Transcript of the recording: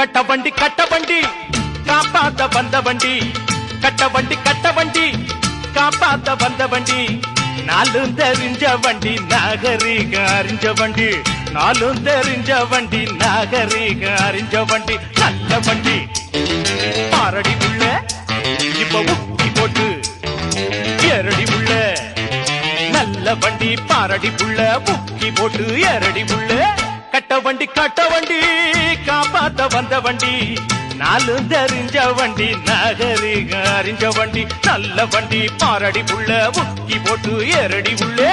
கட்ட வண்டி காப்பாத்த வந்த வண்டி கட்ட வண்டி காப்பாத்த வந்த வண்டி நாலும் தெரிஞ்ச வண்டி நாகரீக அறிஞ்ச வண்டி நாலும் தெரிஞ்ச வண்டி நாகரீக அறிஞ்ச வண்டி நல்ல வண்டி பாரடி உள்ள இப்ப முக்கி போட்டு ஏரடி உள்ள நல்ல வண்டி பாரடி உள்ள முக்கி போட்டு ஏரடி உள்ள கட்ட வண்டி காப்பாத்த வந்த வண்டி நாலும் தெரிஞ்ச வண்டி நாகரீக அறிஞ்ச வண்டி நல்ல வண்டி பாரடி உள்ள முக்கி போட்டு ஏரடி உள்ளே